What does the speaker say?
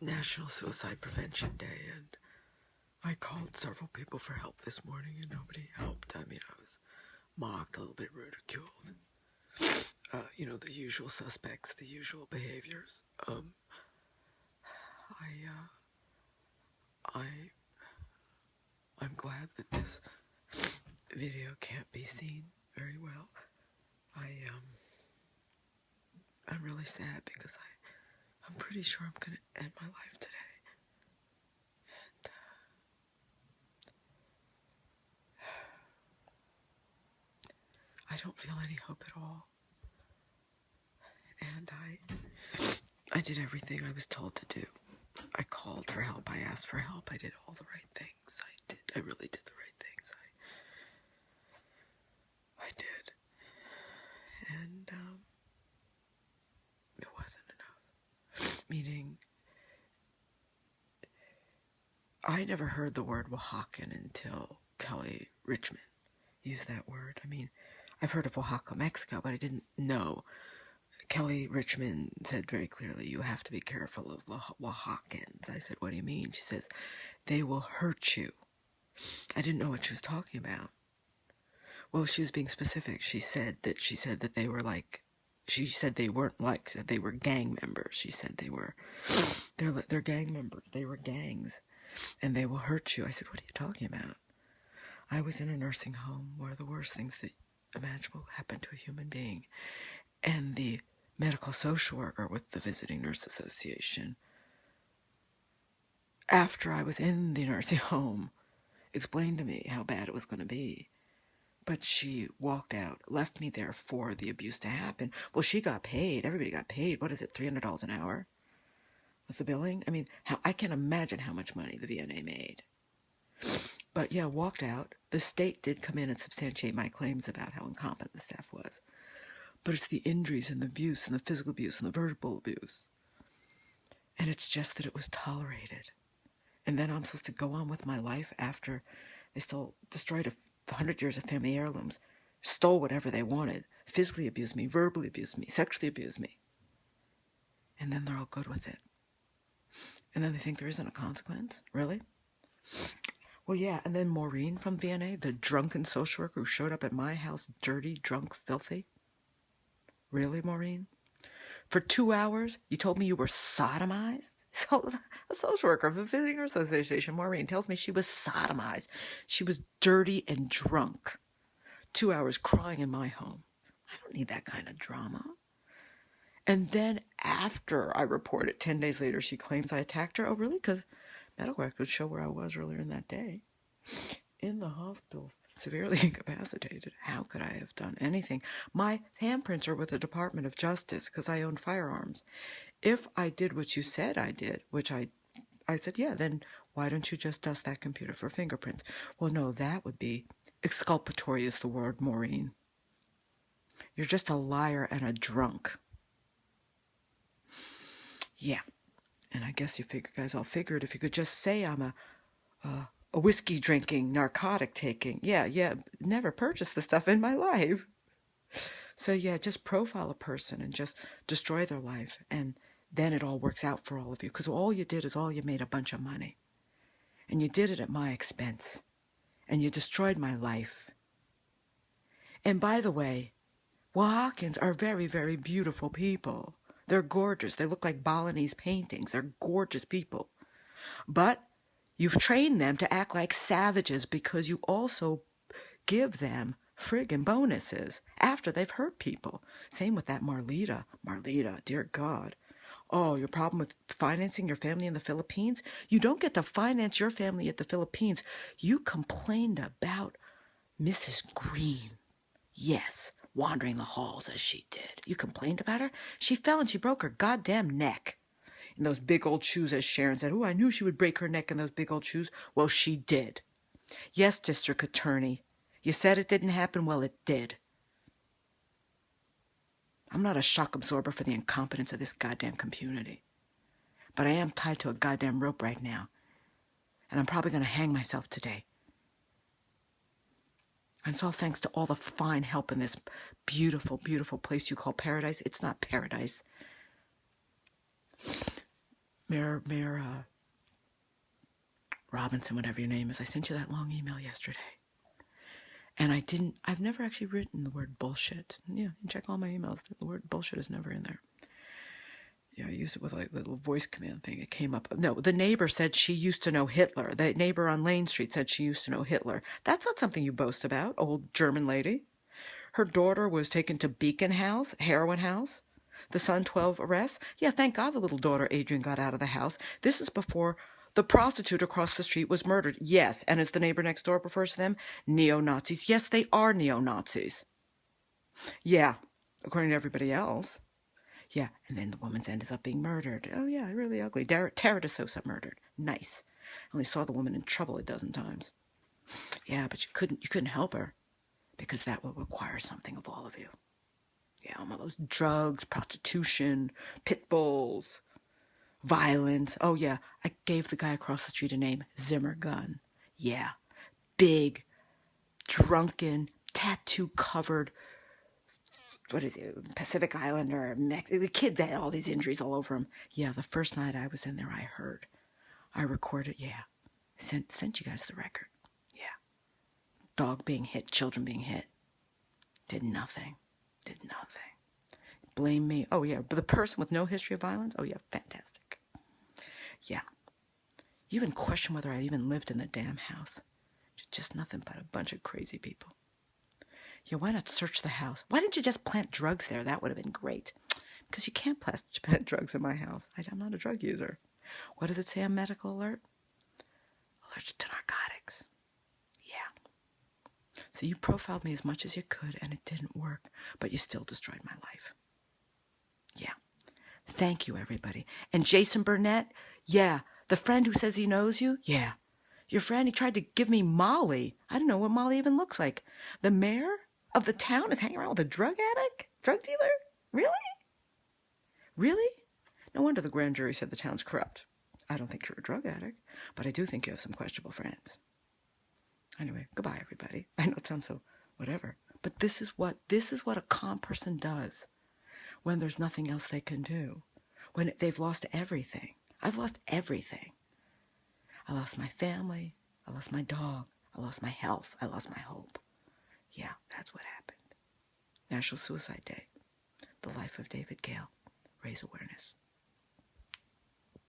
National Suicide Prevention Day, and I called several people for help this morning, and nobody helped. I mean, I was mocked, a little bit ridiculed. The usual suspects, the usual behaviors. I'm glad that this video can't be seen very well. I'm really sad because I'm pretty sure I'm gonna end my life today. And I don't feel any hope at all. And I did everything I was told to do. I called for help, I asked for help, I did all the right things. I really did the right things. I did. And it wasn't enough. Meaning, I never heard the word Oaxacan until Kelly Richmond used that word. I mean, I've heard of Oaxaca, Mexico, but I didn't know. Kelly Richmond said very clearly, you have to be careful of Oaxacans. I said, what do you mean? She says, they will hurt you. I didn't know what she was talking about. Well, she was being specific. She said that they were like, she said they weren't like, said they were gang members. She said they're gang members. They were gangs, and they will hurt you. I said, what are you talking about? I was in a nursing home where the worst things that imaginable happened to a human being, and the medical social worker with the Visiting Nurse Association, after I was in the nursing home, explained to me how bad it was going to be. But she walked out, left me there for the abuse to happen. Well, she got paid. Everybody got paid. What is it, $300 an hour with the billing? I mean, I can't imagine how much money the VNA made. But yeah, walked out. The state did come in and substantiate my claims about how incompetent the staff was. But it's the injuries and the abuse and the physical abuse and the verbal abuse. And it's just that it was tolerated. And then I'm supposed to go on with my life after they still destroyed 100 years of family heirlooms, stole whatever they wanted, physically abused me, verbally abused me, sexually abused me. And then they're all good with it. And then they think there isn't a consequence? Really? Well, yeah, and then Maureen from VNA, the drunken social worker who showed up at my house, dirty, drunk, filthy. Really, Maureen? For 2 hours, you told me you were sodomized? So a social worker of the Visiting Nurse Association, Maureen, tells me she was sodomized. She was dirty and drunk. 2 hours crying in my home. I don't need that kind of drama. And then after I report it, 10 days later, she claims I attacked her. Oh, really? Because medical records show where I was earlier in that day. In the hospital, severely incapacitated. How could I have done anything? My handprints are with the Department of Justice because I own firearms. If I did what you said I did, which I said, yeah, then why don't you just dust that computer for fingerprints? Well, no, that would be exculpatory is the word, Maureen. You're just a liar and a drunk. Yeah. And I guess you guys all figured if you could just say I'm a whiskey drinking, narcotic taking. Yeah, never purchased the stuff in my life. So yeah, just profile a person and just destroy their life, and then it all works out for all of you. Because all you did is you made a bunch of money. And you did it at my expense. And you destroyed my life. And by the way, Oaxacans are very, very beautiful people. They're gorgeous. They look like Balinese paintings. They're gorgeous people. But you've trained them to act like savages because you also give them friggin' bonuses after they've hurt people. Same with that Marlita. Marlita, dear God. Oh, your problem with financing your family in the Philippines? You don't get to finance your family at the Philippines. You complained about Mrs. Green. Yes, wandering the halls as she did. You complained about her? She fell and she broke her goddamn neck in those big old shoes, as Sharon said. Oh, I knew she would break her neck in those big old shoes. Well, she did. Yes, District Attorney. You said it didn't happen. Well, it did. I'm not a shock absorber for the incompetence of this goddamn community. But I am tied to a goddamn rope right now. And I'm probably going to hang myself today. And it's all thanks to all the fine help in this beautiful, beautiful place you call paradise. It's not paradise. Mayor Robinson, whatever your name is, I sent you that long email yesterday. And I've never actually written the word bullshit. Yeah, you can check all my emails. The word bullshit is never in there. Yeah, I used it with like the little voice command thing. It came up. No, the neighbor said she used to know Hitler. The neighbor on Lane Street said she used to know Hitler. That's not something you boast about, old German lady. Her daughter was taken to Beacon House, heroin house. The son, 12 arrests. Yeah, thank God the little daughter, Adrian, got out of the house. This is before the prostitute across the street was murdered. Yes, and as the neighbor next door prefers to them, neo-Nazis. Yes, they are neo-Nazis. Yeah, according to everybody else. Yeah, and then the woman's ended up being murdered. Oh, yeah, really ugly. Tara de Sosa murdered. Nice. Only saw the woman in trouble a dozen times. Yeah, but you couldn't help her because that would require something of all of you. Yeah, all those drugs, prostitution, pit bulls, violence. Oh, yeah, I gave the guy across the street a name, Zimmer Gun. Yeah, big, drunken, tattoo-covered, what is it, Pacific Islander, the kid that had all these injuries all over him. Yeah, the first night I was in there, I recorded, yeah. Sent you guys the record. Yeah. Dog being hit, children being hit. Did nothing. Blame me. Oh, yeah, but the person with no history of violence? Oh, yeah, fantastic. Yeah. You even question whether I even lived in the damn house. Just nothing but a bunch of crazy people. Yeah, why not search the house? Why didn't you just plant drugs there? That would have been great. Because you can't plant drugs in my house. I'm not a drug user. What does it say on medical alert? Allergic to narcotics. Yeah. So you profiled me as much as you could, and it didn't work, but you still destroyed my life. Yeah. Thank you, everybody. And Jason Burnett, yeah. The friend who says he knows you, yeah. Your friend, he tried to give me Molly. I don't know what Molly even looks like. The mayor of the town is hanging around with a drug addict? Drug dealer? Really? Really? No wonder the grand jury said the town's corrupt. I don't think you're a drug addict, but I do think you have some questionable friends. Anyway, goodbye, everybody. I know it sounds so whatever, but this is what a calm person does when there's nothing else they can do, when they've lost everything. I've lost everything. I lost my family. I lost my dog. I lost my health. I lost my hope. Yeah, that's what happened. National Suicide Day. The life of David Gayle. Raise awareness.